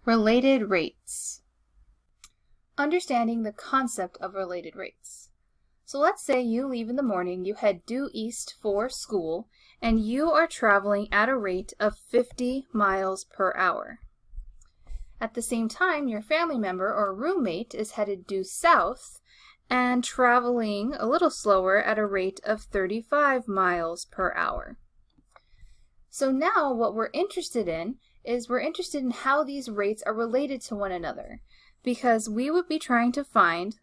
Related rates. Understanding the concept of related rates. So let's say you leave in the morning, you head due east for school, and you are traveling at a rate of 50 miles per hour. At the same time, your family member or roommate is headed due south and traveling a little slower at a rate of 35 miles per hour. So now what we're interested in is how these rates are related to one another, because we would be trying to find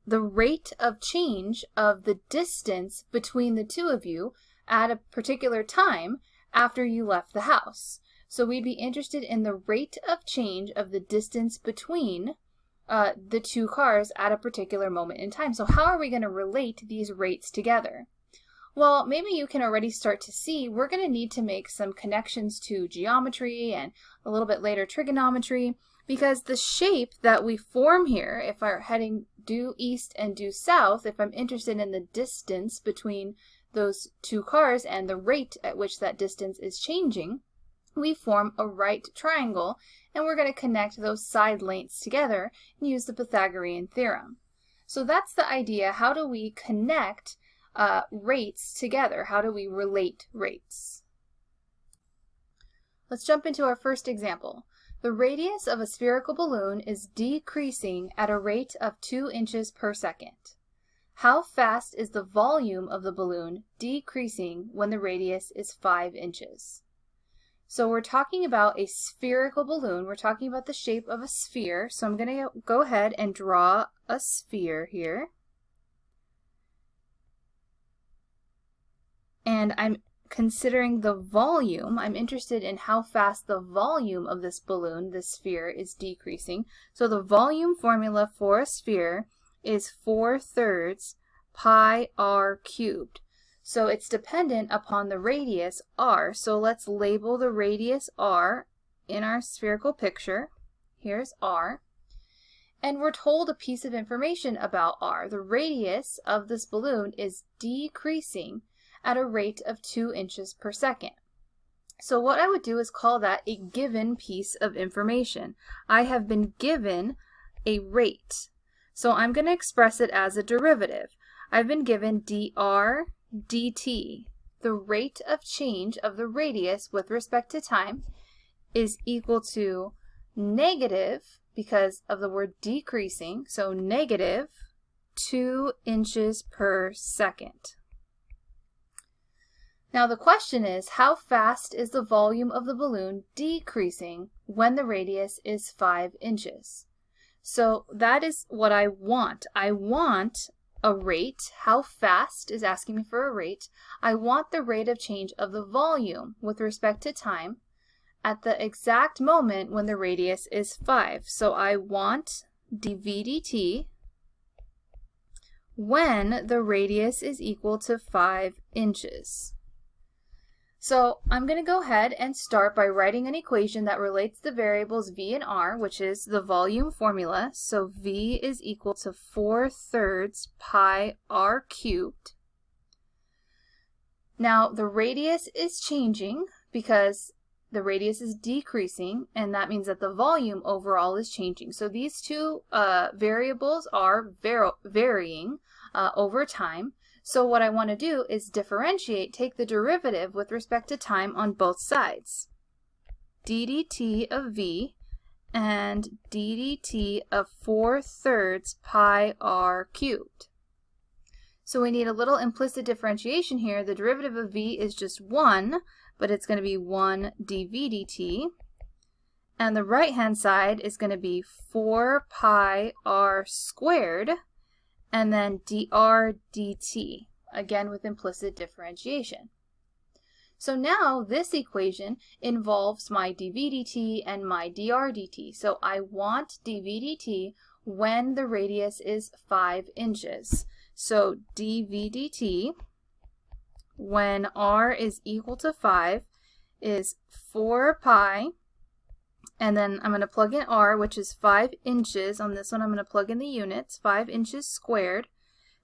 the rate of change of the distance between the two of you at a particular time after you left the house. So we'd be interested in the rate of change of the distance between the two cars at a particular moment in time. So how are we going to relate these rates together? Well, maybe you can already start to see we're going to need to make some connections to geometry and a little bit later trigonometry, because the shape that we form here, if I'm heading due east and due south, if I'm interested in the distance between those two cars and the rate at which that distance is changing, we form a right triangle, and we're going to connect those side lengths together and use the Pythagorean theorem. So that's the idea. How do we connect rates together? How do we relate rates? Let's jump into our first example. The radius of a spherical balloon is decreasing at a rate of 2 inches per second. How fast is the volume of the balloon decreasing when the radius is 5 inches? So we're talking about a spherical balloon. We're talking about the shape of a sphere. So I'm going to go ahead and draw a sphere here. And I'm considering the volume. I'm interested in how fast the volume of this balloon, this sphere, is decreasing. So the volume formula for a sphere is 4/3 pi r cubed. So it's dependent upon the radius r. So let's label the radius r in our spherical picture. Here's r. And we're told a piece of information about r. The radius of this balloon is decreasing at a rate of 2 inches per second. So what I would do is call that a given piece of information. I have been given a rate. So I'm going to express it as a derivative. I've been given dr dt. The rate of change of the radius with respect to time is equal to negative, because of the word decreasing, so negative 2 inches per second. Now the question is, how fast is the volume of the balloon decreasing when the radius is 5 inches? So that is what I want. I want a rate. How fast is asking me for a rate. I want the rate of change of the volume with respect to time at the exact moment when the radius is 5. So I want dv dt when the radius is equal to 5 inches. So I'm going to go ahead and start by writing an equation that relates the variables v and r, which is the volume formula. So v is equal to 4/3 pi r cubed. Now the radius is changing because the radius is decreasing, and that means that the volume overall is changing. So these two variables are varying over time. So what I want to do is differentiate, take the derivative with respect to time on both sides. ddt of v and ddt of 4/3 pi r cubed. So we need a little implicit differentiation here. The derivative of v is just 1, but it's going to be 1 dv dt. And the right-hand side is going to be 4 pi r squared, and then dr dt, again with implicit differentiation. So now this equation involves my dv dt and my dr dt. So I want dv dt when the radius is 5 inches. So dv dt when r is equal to 5 is 4 pi, and then I'm going to plug in r, which is 5 inches. On this one, I'm going to plug in the units, 5 inches squared,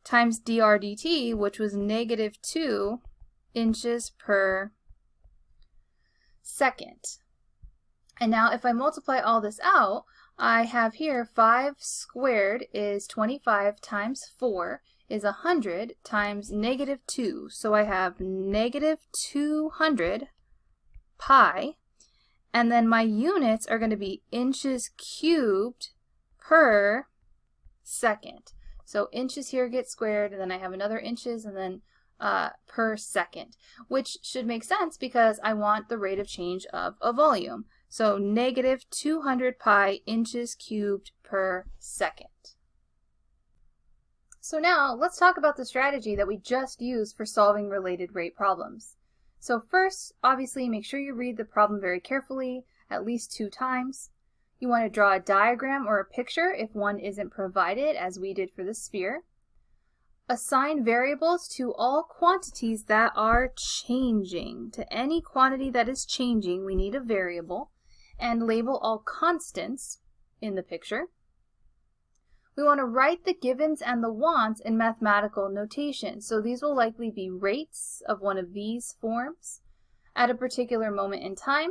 times dr dt, which was negative 2 inches per second. And now if I multiply all this out, I have here 5 squared is 25 times 4 is 100 times negative 2. So I have negative 200 pi. And then my units are going to be inches cubed per second. So inches here get squared, and then I have another inches, and then per second, which should make sense because I want the rate of change of a volume. So negative 200 pi inches cubed per second. So now let's talk about the strategy that we just used for solving related rate problems. So first, obviously, make sure you read the problem very carefully, at least 2 times. You want to draw a diagram or a picture if one isn't provided, as we did for the sphere. Assign variables to all quantities that are changing. To any quantity that is changing, we need a variable. And label all constants in the picture. We want to write the givens and the wants in mathematical notation. So these will likely be rates of one of these forms at a particular moment in time,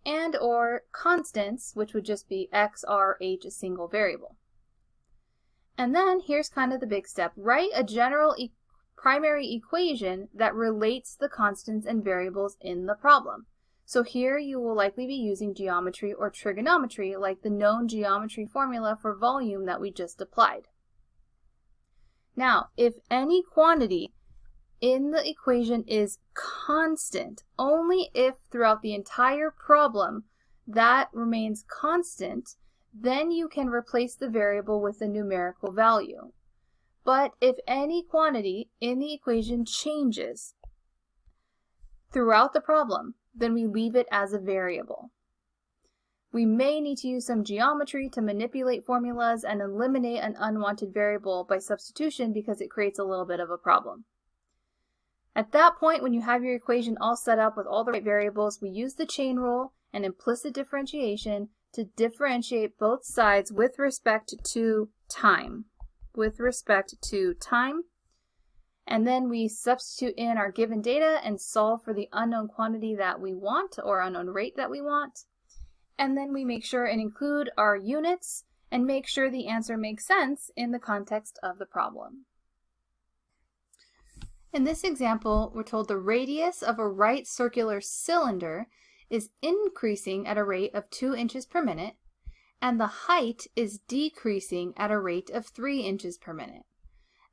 and or constants, which would just be x, r, h, a single variable. And then here's kind of the big step. Write a general primary equation that relates the constants and variables in the problem. So here you will likely be using geometry or trigonometry, like the known geometry formula for volume that we just applied. Now, if any quantity in the equation is constant, only if throughout the entire problem that remains constant, then you can replace the variable with a numerical value. But if any quantity in the equation changes throughout the problem, then we leave it as a variable. We may need to use some geometry to manipulate formulas and eliminate an unwanted variable by substitution because it creates a little bit of a problem. At that point, when you have your equation all set up with all the right variables, we use the chain rule and implicit differentiation to differentiate both sides with respect to time. And then we substitute in our given data and solve for the unknown quantity that we want, or unknown rate that we want. And then we make sure and include our units and make sure the answer makes sense in the context of the problem. In this example, we're told the radius of a right circular cylinder is increasing at a rate of 2 inches per minute, and the height is decreasing at a rate of 3 inches per minute.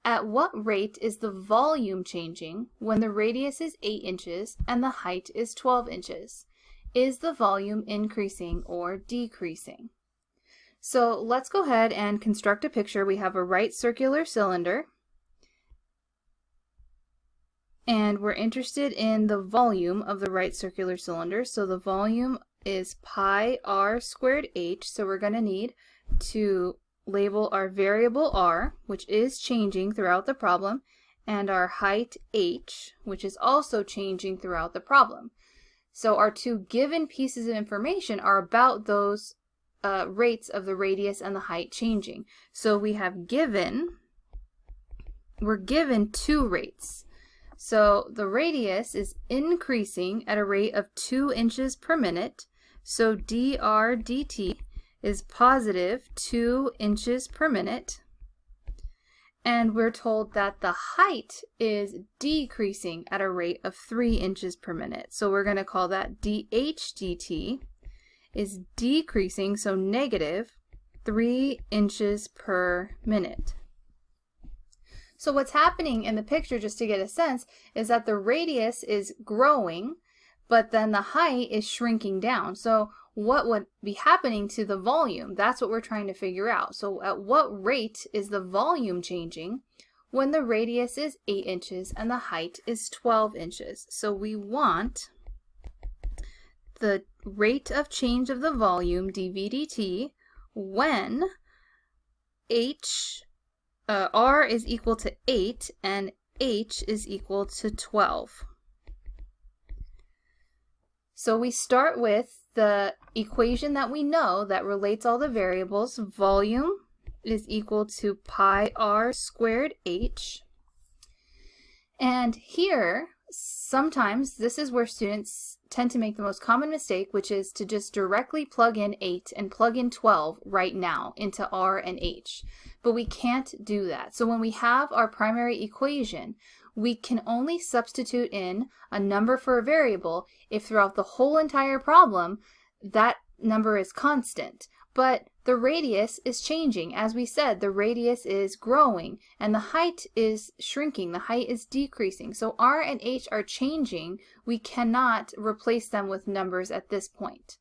At what rate is the volume changing when the radius is 8 inches and the height is 12 inches? Is the volume increasing or decreasing? So let's go ahead and construct a picture. We have a right circular cylinder, and we're interested in the volume of the right circular cylinder. So the volume is pi r squared h, so we're going to need to label our variable r, which is changing throughout the problem, and our height h, which is also changing throughout the problem. So our two given pieces of information are about those rates of the radius and the height changing. So we have we're given 2 rates. So the radius is increasing at a rate of 2 inches per minute. So dr dt is positive 2 inches per minute. And we're told that the height is decreasing at a rate of 3 inches per minute. So we're going to call that dh dt is decreasing, so negative 3 inches per minute. So what's happening in the picture, just to get a sense, is that the radius is growing, but then the height is shrinking down. So what would be happening to the volume? That's what we're trying to figure out. So at what rate is the volume changing when the radius is 8 inches and the height is 12 inches? So we want the rate of change of the volume, dV dt, when r is equal to 8 and h is equal to 12. So we start with the equation that we know that relates all the variables. Volume is equal to pi r squared h. And here, sometimes this is where students tend to make the most common mistake, which is to just directly plug in 8 and plug in 12 right now into R and H. But we can't do that. So when we have our primary equation, we can only substitute in a number for a variable if throughout the whole entire problem that number is constant. But the radius is changing. As we said, the radius is growing and the height is shrinking. The height is decreasing. So R and H are changing. We cannot replace them with numbers at this point,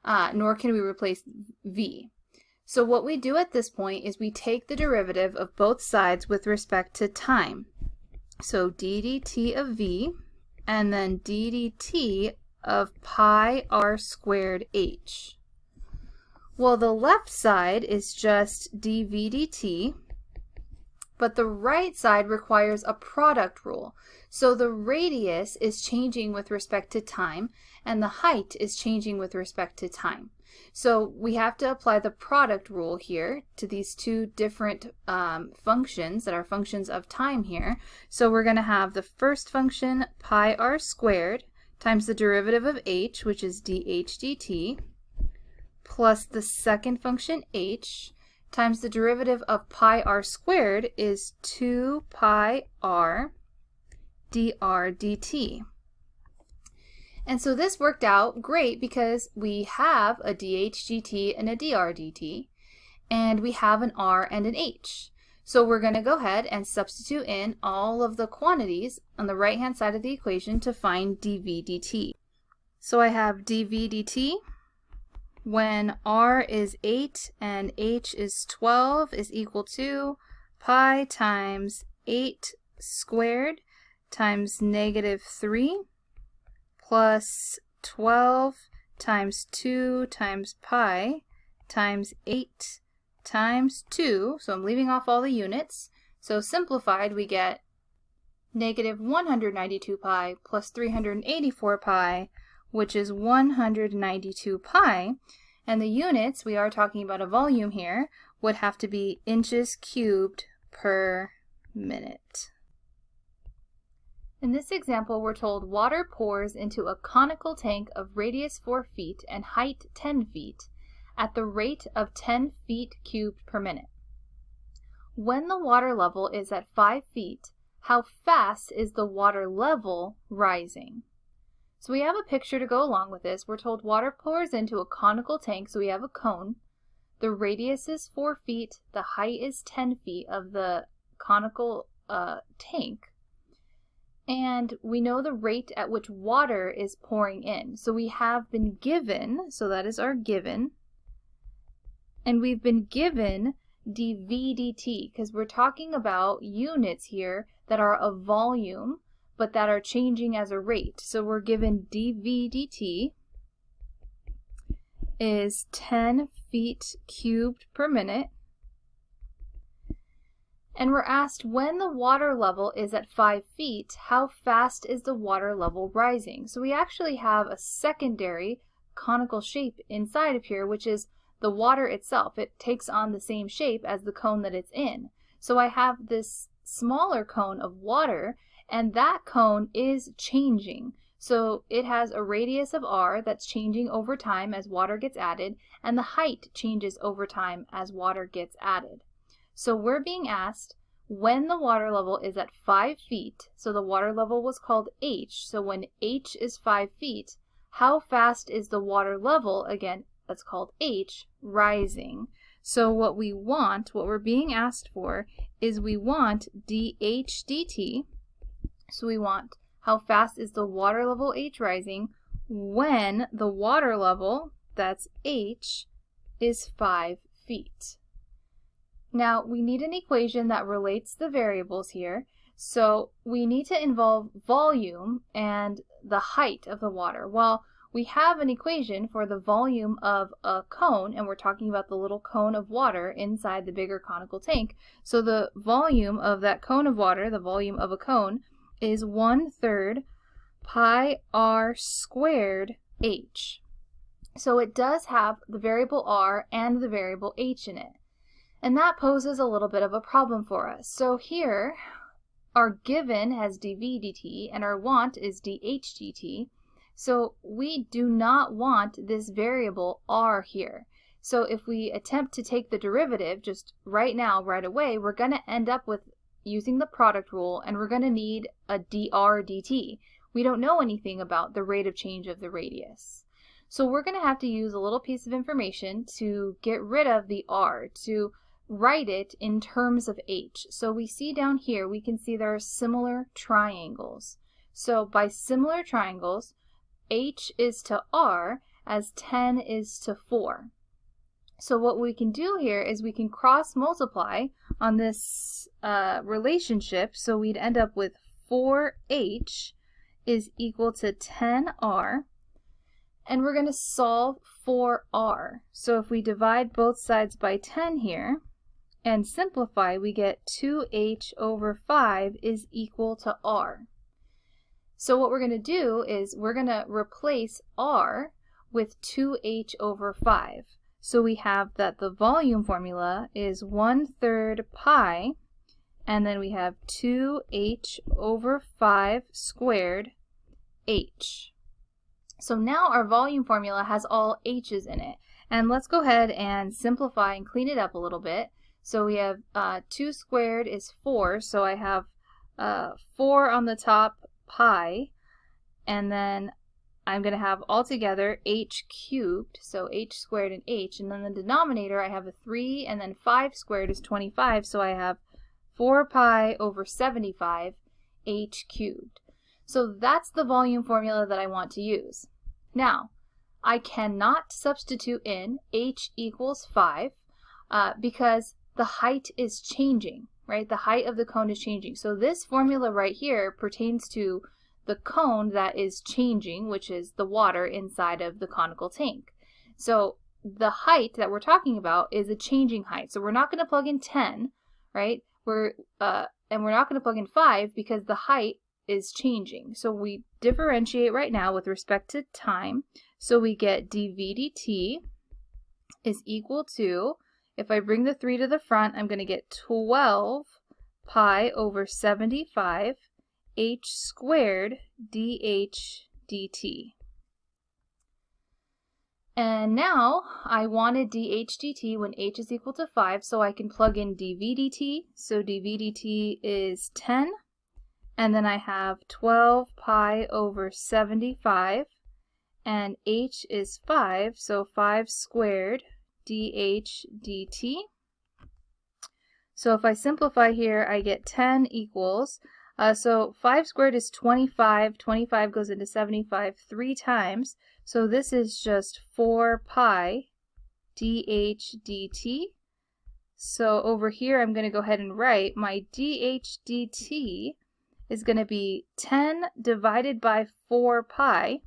nor can we replace V. So what we do at this point is we take the derivative of both sides with respect to time. So d dt of V and then d dt of pi r squared h. Well, the left side is just dv dt, but the right side requires a product rule. So the radius is changing with respect to time, and the height is changing with respect to time. So we have to apply the product rule here to these two different functions that are functions of time here. So we're going to have the first function, pi r squared, times the derivative of h, which is dh dt, plus the second function h, times the derivative of pi r squared is 2 pi r dr dt. And so this worked out great because we have a dh dt and a dr dt, and we have an r and an h. So we're going to go ahead and substitute in all of the quantities on the right hand side of the equation to find dv dt. So I have dv dt when r is 8 and h is 12 is equal to pi times 8 squared times negative 3 plus 12 times 2 times pi times 8 times 2. So I'm leaving off all the units. So simplified, we get negative 192 pi plus 384 pi, which is 192 pi. And the units, we are talking about a volume here, would have to be inches cubed per minute. In this example, we're told water pours into a conical tank of radius 4 feet and height 10 feet at the rate of 10 feet cubed per minute. When the water level is at 5 feet, how fast is the water level rising? So we have a picture to go along with this. We're told water pours into a conical tank, so we have a cone. The radius is 4 feet, the height is 10 feet of the conical tank. And we know the rate at which water is pouring in. So we have been given, so that is our given, and we've been given dv dt because we're talking about units here that are a volume but that are changing as a rate. So we're given dv dt is 10 feet cubed per minute. And we're asked when the water level is at 5 feet, how fast is the water level rising? So we actually have a secondary conical shape inside of here, which is the water itself. It takes on the same shape as the cone that it's in. So I have this smaller cone of water, and that cone is changing. So it has a radius of r that's changing over time as water gets added, and the height changes over time as water gets added. So we're being asked when the water level is at 5 feet, so the water level was called h, so when h is 5 feet, how fast is the water level, again, that's called h, rising? So what we want, what we're being asked for, is we want dh dt, so we want how fast is the water level h rising when the water level, that's h, is 5 feet. Now, we need an equation that relates the variables here, so we need to involve volume and the height of the water. Well, we have an equation for the volume of a cone, and we're talking about the little cone of water inside the bigger conical tank. So the volume of that cone of water, the volume of a cone, is 1/3 pi r squared h. So it does have the variable r and the variable h in it. And that poses a little bit of a problem for us. So here, our given has dv dt and our want is dh dt. So we do not want this variable r here. So if we attempt to take the derivative just right now, right away, we're going to end up with using the product rule, and we're going to need a dr dt. We don't know anything about the rate of change of the radius. So we're going to have to use a little piece of information to get rid of the r, to write it in terms of h. So we see down here, we can see there are similar triangles. So by similar triangles, h is to r as 10 is to 4. So what we can do here is we can cross multiply on this relationship. So we'd end up with 4h is equal to 10r. And we're going to solve for r. So if we divide both sides by 10 here and simplify, we get 2h over 5 is equal to r. So what we're going to do is we're going to replace r with 2h over 5. So we have that the volume formula is 1/3 pi, and then we have 2h over 5 squared h. So now our volume formula has all h's in it. And let's go ahead and simplify and clean it up a little bit. So we have 2 squared is 4, so I have 4 on the top, pi, and then I'm going to have altogether h cubed, so h squared and h, and then the denominator I have a 3, and then 5 squared is 25, so I have 4 pi over 75 h cubed. So that's the volume formula that I want to use. Now, I cannot substitute in h equals 5 because the height is changing, right? The height of the cone is changing. So this formula right here pertains to the cone that is changing, which is the water inside of the conical tank. So the height that we're talking about is a changing height. So we're not going to plug in 10, right? And we're not going to plug in 5 because the height is changing. So we differentiate right now with respect to time. So we get dv dt is equal to, if I bring the 3 to the front, I'm going to get 12 pi over 75 h squared dh dt. And now I wanted dh dt when h is equal to 5, so I can plug in dv dt. So dv dt is 10, and then I have 12 pi over 75, and h is 5, so 5 squared dh dt. So if I simplify here, I get 10 equals, so 5 squared is 25, 25 goes into 75 3 times, so this is just 4 pi dh dt. So over here I'm going to go ahead and write my dh dt is going to be 10 divided by 4 pi.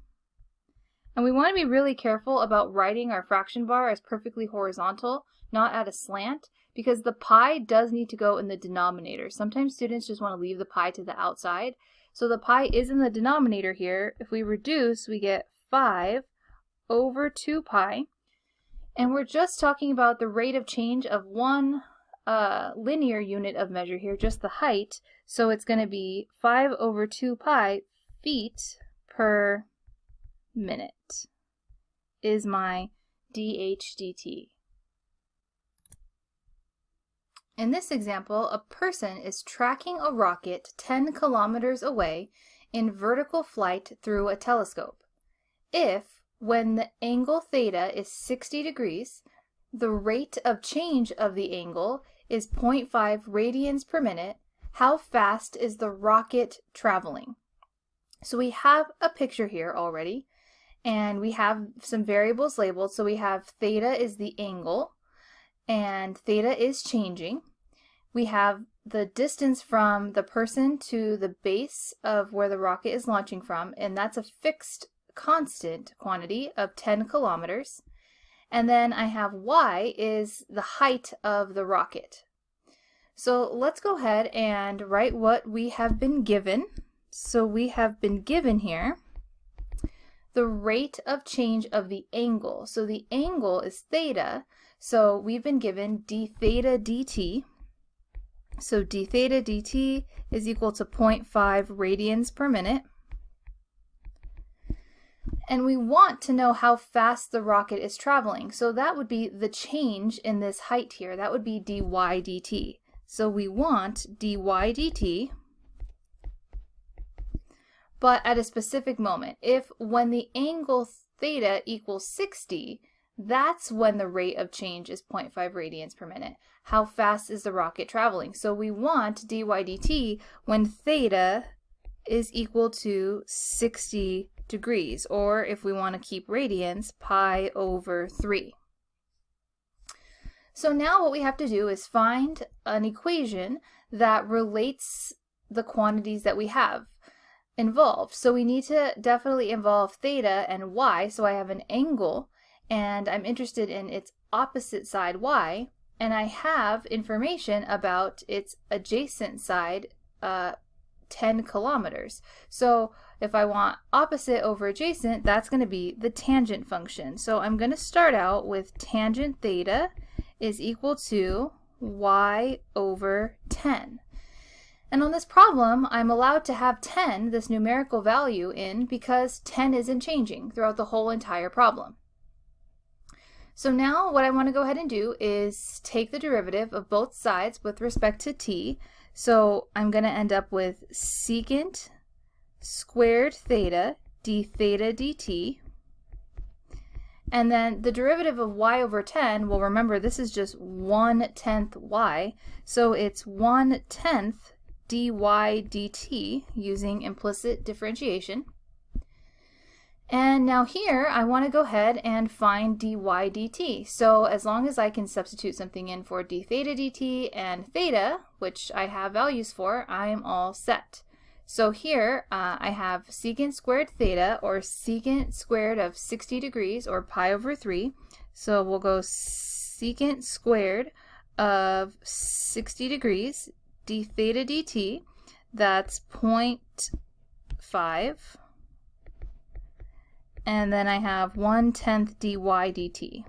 And we want to be really careful about writing our fraction bar as perfectly horizontal, not at a slant, because the pi does need to go in the denominator. Sometimes students just want to leave the pi to the outside. So the pi is in the denominator here. If we reduce, we get 5 over 2 pi. And we're just talking about the rate of change of one linear unit of measure here, just the height. So it's going to be 5 over 2 pi feet per minute is my dh dt. In this example, a person is tracking a rocket 10 kilometers away in vertical flight through a telescope. If, when the angle theta is 60 degrees, the rate of change of the angle is 0.5 radians per minute, how fast is the rocket traveling? So we have a picture here already, and we have some variables labeled. So we have theta is the angle, and theta is changing. We have the distance from the person to the base of where the rocket is launching from, and that's a fixed constant quantity of 10 kilometers. And then I have y is the height of the rocket. So let's go ahead and write what we have been given. So we have been given here the rate of change of the angle. So the angle is theta, so we've been given d theta dt. So d theta dt is equal to 0.5 radians per minute. And we want to know how fast the rocket is traveling. So that would be the change in this height here. That would be dy dt. So we want dy dt, but at a specific moment. If when the angle theta equals 60, that's when the rate of change is 0.5 radians per minute. How fast is the rocket traveling? So we want dy dt when theta is equal to 60 degrees, or if we want to keep radians, pi over 3. So now what we have to do is find an equation that relates the quantities that we have involved. So we need to definitely involve theta and y, so I have an angle, and I'm interested in its opposite side, y, and I have information about its adjacent side, 10 kilometers. So if I want opposite over adjacent, that's going to be the tangent function. So I'm going to start out with tangent theta is equal to y over 10. And on this problem, I'm allowed to have 10, this numerical value, in because 10 isn't changing throughout the whole entire problem. So now what I want to go ahead and do is take the derivative of both sides with respect to t. So I'm going to end up with secant squared theta d theta dt. And then the derivative of y over 10, well, remember this is just 1/10 y, so it's 1/10 dy dt using implicit differentiation. And now here I want to go ahead and find dy dt. So as long as I can substitute something in for d theta dt and theta, which I have values for, I am all set. So here I have secant squared theta, or secant squared of 60 degrees, or pi over 3. So we'll go secant squared of 60 degrees d theta dt, that's 0.5. And then I have 1/10 dy dt.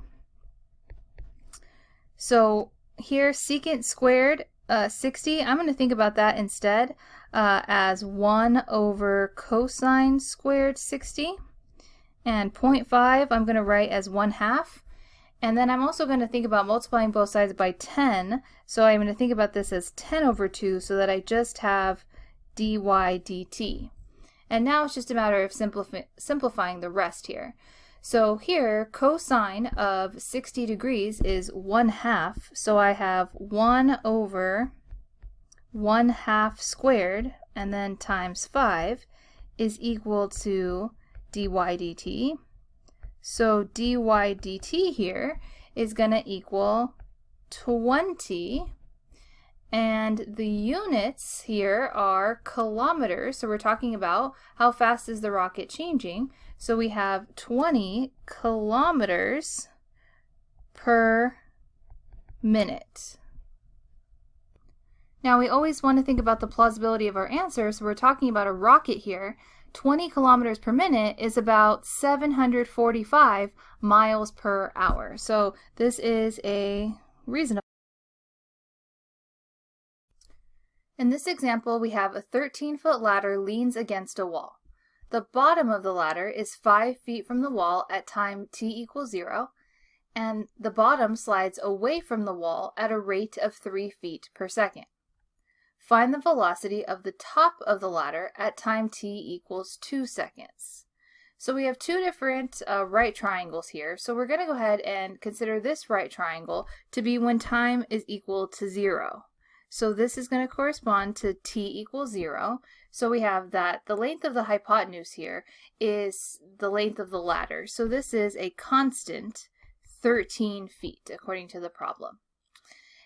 So here secant squared 60, I'm going to think about that instead as 1 over cosine squared 60. And 0.5 I'm going to write as 1/2. And then I'm also going to think about multiplying both sides by 10. So I'm going to think about this as 10 over 2 so that I just have dy dt. And now it's just a matter of simplifying the rest here. So here, cosine of 60 degrees is 1/2. So I have 1 over 1/2 squared, and then times 5 is equal to dy dt. So dy dt here is going to equal 20. And the units here are kilometers, so we're talking about how fast is the rocket changing. So we have 20 kilometers per minute. Now we always want to think about the plausibility of our answer, so we're talking about a rocket here. 20 kilometers per minute is about 745 miles per hour. So this is a reasonable. In this example, we have a 13-foot ladder leans against a wall. The bottom of the ladder is 5 feet from the wall at time t equals 0, and the bottom slides away from the wall at a rate of 3 feet per second. Find the velocity of the top of the ladder at time t equals 2 seconds. So we have two different right triangles here, so we're going to go ahead and consider this right triangle to be when time is equal to 0. So this is going to correspond to t equals 0. So we have that the length of the hypotenuse here is the length of the ladder. So this is a constant 13 feet according to the problem.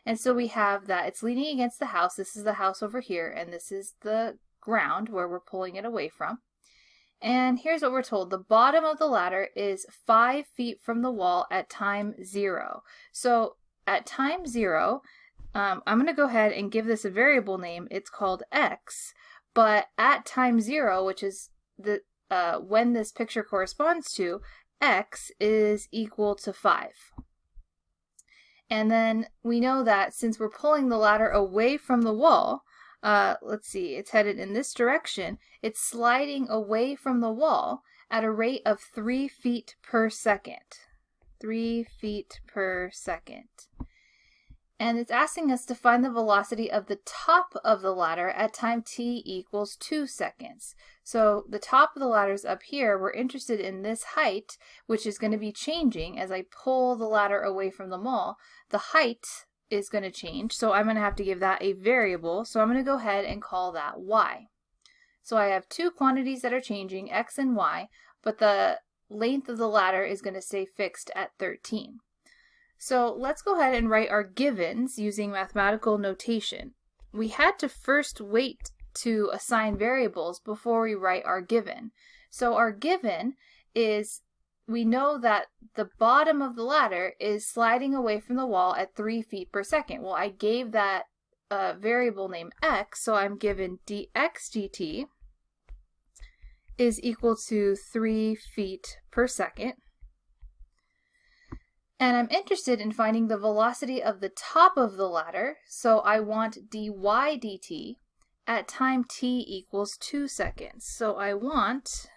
And so we have that it's leaning against the house. This is the house over here, and this is the ground where we're pulling it away from. And here's what we're told. The bottom of the ladder is 5 feet from the wall at time 0. So at time 0, I'm going to go ahead and give this a variable name. It's called x, but at time 0, which is the when this picture corresponds to, x is equal to 5. And then we know that since we're pulling the ladder away from the wall, let's see, it's headed in this direction, it's sliding away from the wall at a rate of 3 feet per second. 3 feet per second. And it's asking us to find the velocity of the top of the ladder at time t equals 2 seconds. So the top of the ladder is up here. We're interested in this height, which is going to be changing as I pull the ladder away from the wall. The height is going to change, so I'm going to have to give that a variable. So I'm going to go ahead and call that y. So I have two quantities that are changing, x and y, but the length of the ladder is going to stay fixed at 13. So let's go ahead and write our givens using mathematical notation. We had to first wait to assign variables before we write our given. So our given is, we know that the bottom of the ladder is sliding away from the wall at 3 feet per second. Well, I gave that variable named x, so I'm given dx dt is equal to 3 feet per second. And I'm interested in finding the velocity of the top of the ladder, so I want dy dt at time t equals 2 seconds. So I want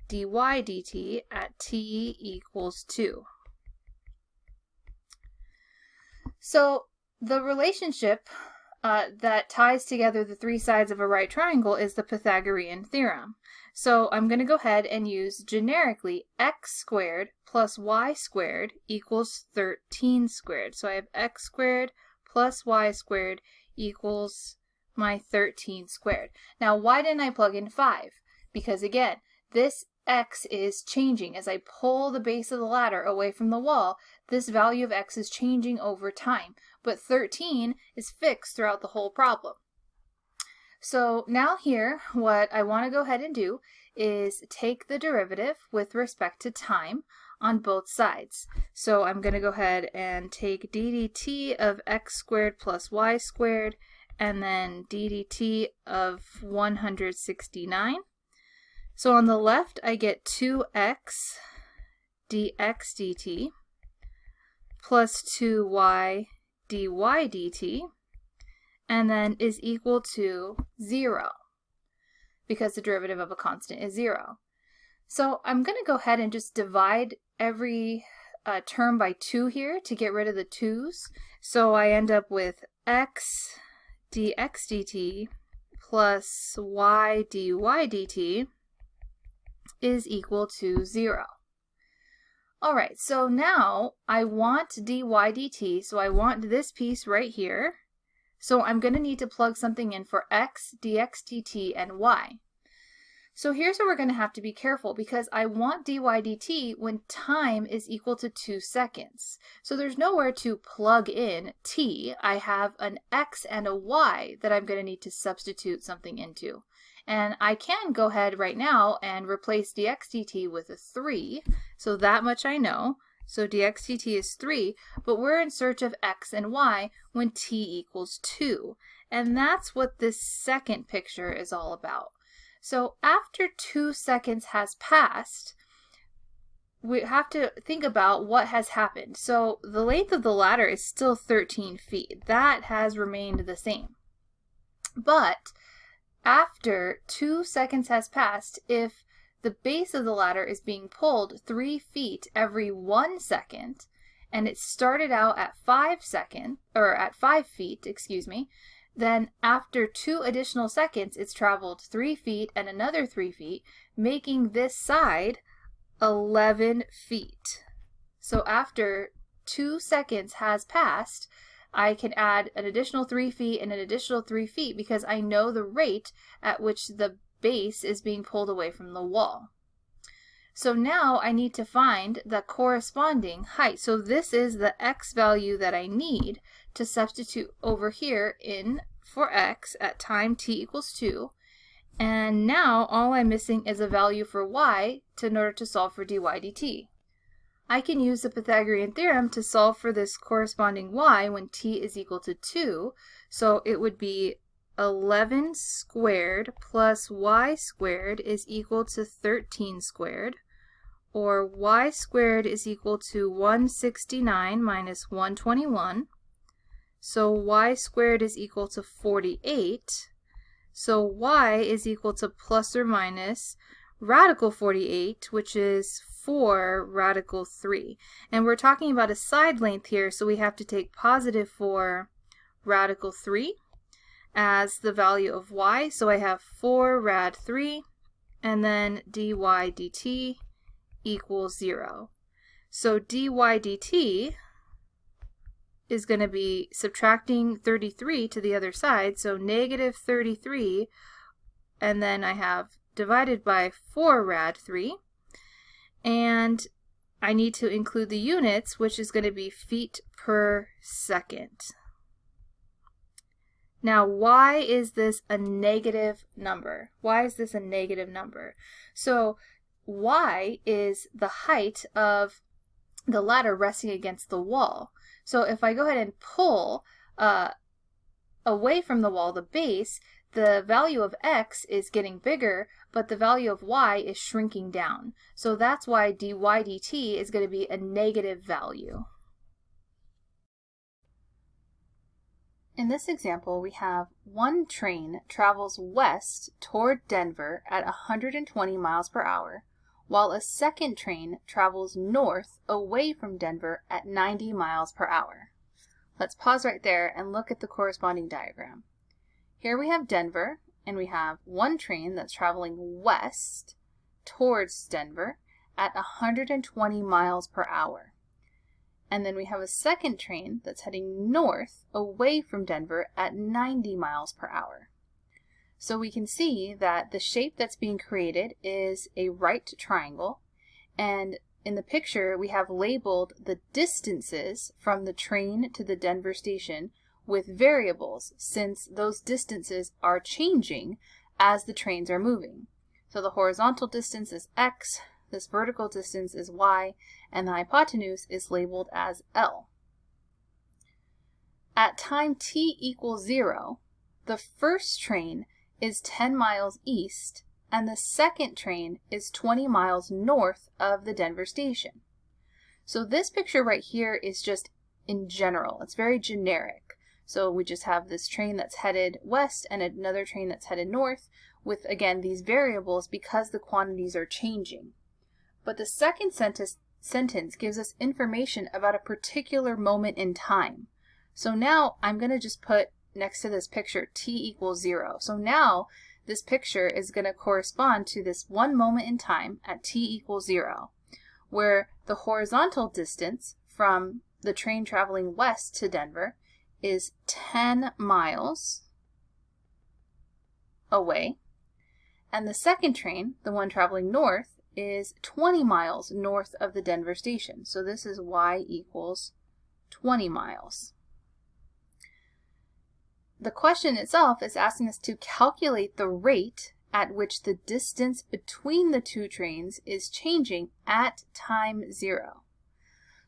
dy dt at t equals 2. So the relationship that ties together the three sides of a right triangle is the Pythagorean theorem. So I'm going to go ahead and use generically x squared plus y squared equals 13 squared. So I have x squared plus y squared equals my 13 squared. Now why didn't I plug in 5? Because again, this x is changing. As I pull the base of the ladder away from the wall, this value of x is changing over time. But 13 is fixed throughout the whole problem. So now here, what I want to go ahead and do is take the derivative with respect to time on both sides. So I'm going to go ahead and take ddt of x squared plus y squared, and then ddt of 169. So on the left, I get 2x dx dt plus 2y dy dt, and then is equal to 0, because the derivative of a constant is 0. So I'm going to go ahead and just divide every term by 2 here to get rid of the 2's. So I end up with x dx dt plus y dy dt is equal to 0. Alright, so now I want dy dt, so I want this piece right here. So I'm going to need to plug something in for x, dx dt, and y. So here's where we're going to have to be careful, because I want dy dt when time is equal to 2 seconds. So there's nowhere to plug in t. I have an x and a y that I'm going to need to substitute something into. And I can go ahead right now and replace dx dt with a 3. So that much I know. So dx dt is 3, but we're in search of x and y when t equals 2. And that's what this second picture is all about. So after 2 seconds has passed, we have to think about what has happened. So the length of the ladder is still 13 feet. That has remained the same. But after 2 seconds has passed, if the base of the ladder is being pulled 3 feet every 1 second, and it started out at 5 feet, excuse me, then after 2 additional seconds, it's traveled 3 feet and another 3 feet, making this side 11 feet. So after 2 seconds has passed, I can add an additional 3 feet and an additional 3 feet because I know the rate at which the base is being pulled away from the wall. So now I need to find the corresponding height. So this is the x value that I need to substitute over here in for x at time t equals 2. And now all I'm missing is a value for y in order to solve for dy dt. I can use the Pythagorean theorem to solve for this corresponding y when t is equal to 2. So it would be 11 squared plus y squared is equal to 13 squared, or y squared is equal to 169 minus 121. So y squared is equal to 48. So y is equal to plus or minus radical 48, which is 4 radical 3. And we're talking about a side length here, so we have to take positive 4 radical 3 as the value of y. So I have 4 rad 3, and then dy dt equals 0. So dy dt is going to be subtracting 33 to the other side, so negative 33, and then I have divided by 4 rad 3, and I need to include the units, which is going to be feet per second. Now, why is this a negative number? Why is this a negative number? So y is the height of the ladder resting against the wall. So if I go ahead and pull away from the wall, the base, the value of x is getting bigger, but the value of y is shrinking down. So that's why dy dt is going to be a negative value. In this example, we have one train travels west toward Denver at 120 miles per hour, while a second train travels north away from Denver at 90 miles per hour. Let's pause right there and look at the corresponding diagram. Here we have Denver, and we have one train that's traveling west towards Denver at 120 miles per hour. And then we have a second train that's heading north away from Denver at 90 miles per hour. So we can see that the shape that's being created is a right triangle, and in the picture we have labeled the distances from the train to the Denver station with variables, since those distances are changing as the trains are moving. So the horizontal distance is x, this vertical distance is y, and the hypotenuse is labeled as L. At time t equals 0, the first train is 10 miles east, and the second train is 20 miles north of the Denver station. So this picture right here is just in general. It's very generic. So we just have this train that's headed west and another train that's headed north with, again, these variables because the quantities are changing. But the second sentence gives us information about a particular moment in time. So now I'm going to just put next to this picture t equals 0. So now this picture is going to correspond to this one moment in time at t equals 0, where the horizontal distance from the train traveling west to Denver is 10 miles away, and the second train, the one traveling north, is 20 miles north of the Denver station. So this is y equals 20 miles. The question itself is asking us to calculate the rate at which the distance between the two trains is changing at time 0.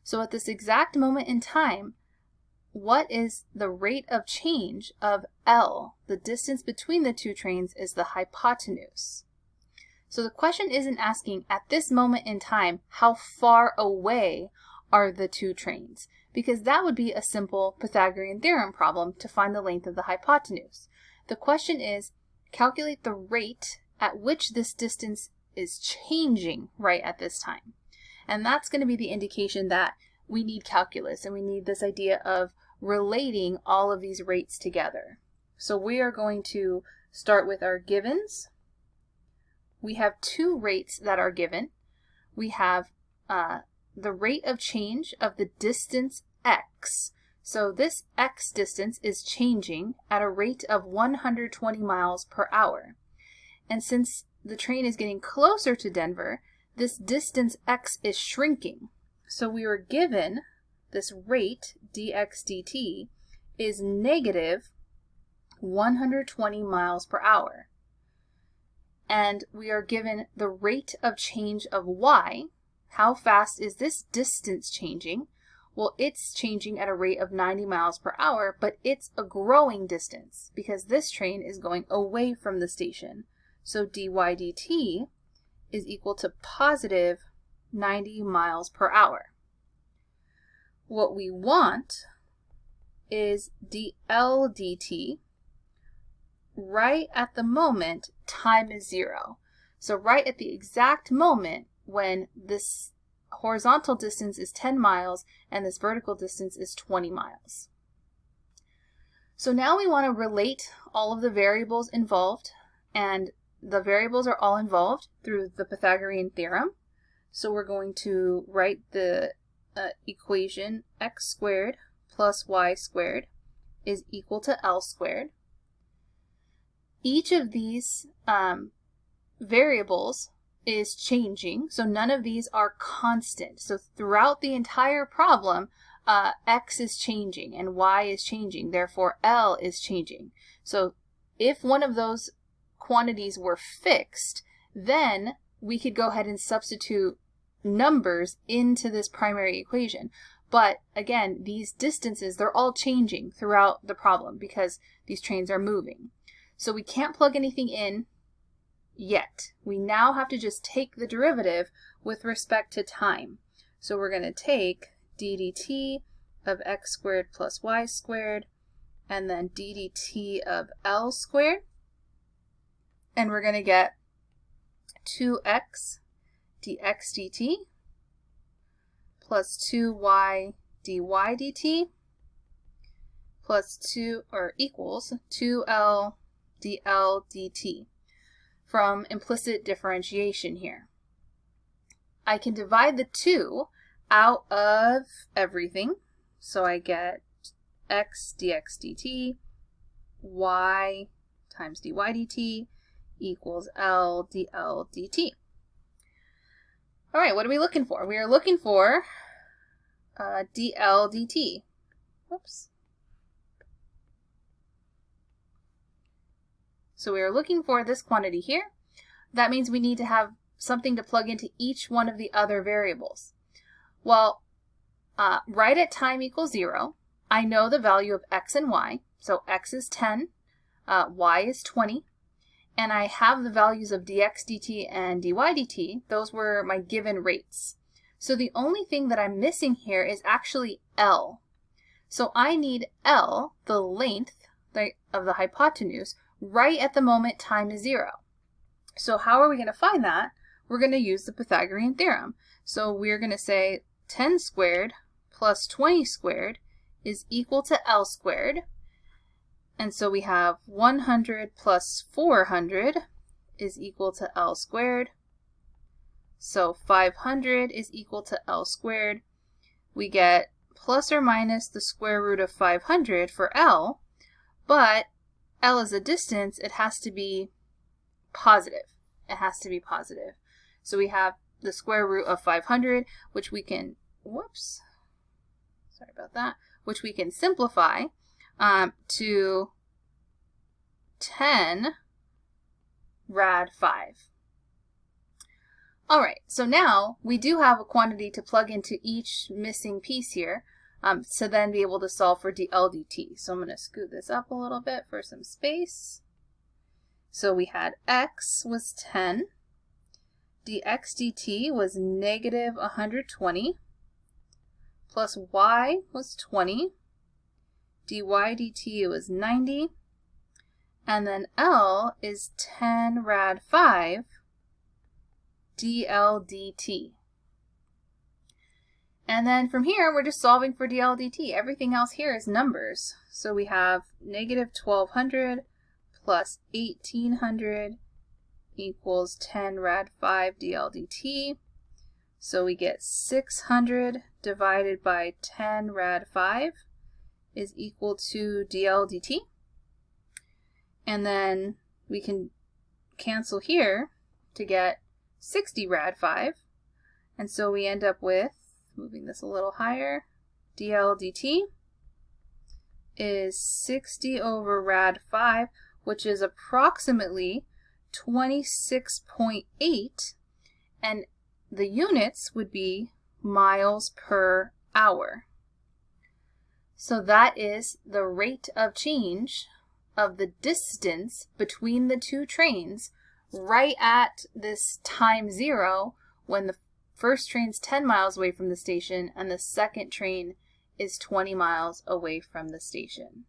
So at this exact moment in time, what is the rate of change of L? The distance between the two trains is the hypotenuse. So the question isn't asking at this moment in time how far away are the two trains, because that would be a simple Pythagorean theorem problem to find the length of the hypotenuse. The question is calculate the rate at which this distance is changing right at this time. And that's going to be the indication that we need calculus and we need this idea of relating all of these rates together. So we are going to start with our givens. We have two rates that are given. We have the rate of change of the distance x. So this x distance is changing at a rate of 120 miles per hour. And since the train is getting closer to Denver, this distance x is shrinking. So we were given this rate, dx dt, is negative 120 miles per hour. And we are given the rate of change of y. How fast is this distance changing? Well, it's changing at a rate of 90 miles per hour, but it's a growing distance because this train is going away from the station. So dy dt is equal to positive 90 miles per hour. What we want is dl dt right at the moment time is 0. So right at the exact moment when this horizontal distance is 10 miles and this vertical distance is 20 miles. So now we want to relate all of the variables involved, and the variables are all involved through the Pythagorean theorem. So we're going to write the equation x squared plus y squared is equal to L squared. Each of these variables is changing, so none of these are constant. So throughout the entire problem, x is changing and y is changing, therefore L is changing. So if one of those quantities were fixed, then we could go ahead and substitute numbers into this primary equation. But again, these distances, they're all changing throughout the problem because these trains are moving. So we can't plug anything in yet. We now have to just take the derivative with respect to time. So we're going to take d dt of x squared plus y squared, and then d dt of L squared, and we're going to get 2x dx dt plus 2y dy dt plus 2 or equals 2L dl dt from implicit differentiation here. I can divide the 2 out of everything, so I get x dx dt, y times dy dt equals L dl dt. All right, what are we looking for? We are looking for dl dt. Whoops. So we are looking for this quantity here. That means we need to have something to plug into each one of the other variables. Well, right at time equals 0, I know the value of x and y. So x is 10, y is 20, and I have the values of dx dt and dy dt. Those were my given rates. So the only thing that I'm missing here is actually L. So I need L, the length of the hypotenuse, right at the moment time is 0. So how are we going to find that? We're going to use the Pythagorean theorem. So we're going to say 10 squared plus 20 squared is equal to L squared. And so we have 100 plus 400 is equal to L squared. So 500 is equal to L squared. We get plus or minus the square root of 500 for L, but L is a distance, it has to be positive. It has to be positive. So we have the square root of 500, which we can, whoops, sorry about that, which we can simplify to 10 rad 5. All right, so now we do have a quantity to plug into each missing piece here to then be able to solve for dl dt. So I'm going to scoot this up a little bit for some space. So we had x was 10, dx dt was negative 120, plus y was 20, dy dt was 90, and then L is 10 rad 5 dl dt. And then from here, we're just solving for dl dt. Everything else here is numbers. So we have negative 1200 plus 1800 equals 10 rad 5 dl dt. So we get 600 divided by 10 rad 5 is equal to dl dt. And then we can cancel here to get 60 rad 5. And so we end up with, moving this a little higher, dl dt is 60 over rad 5, which is approximately 26.8, and the units would be miles per hour. So that is the rate of change of the distance between the two trains right at this time 0 when the first train's 10 miles away from the station and the second train is 20 miles away from the station.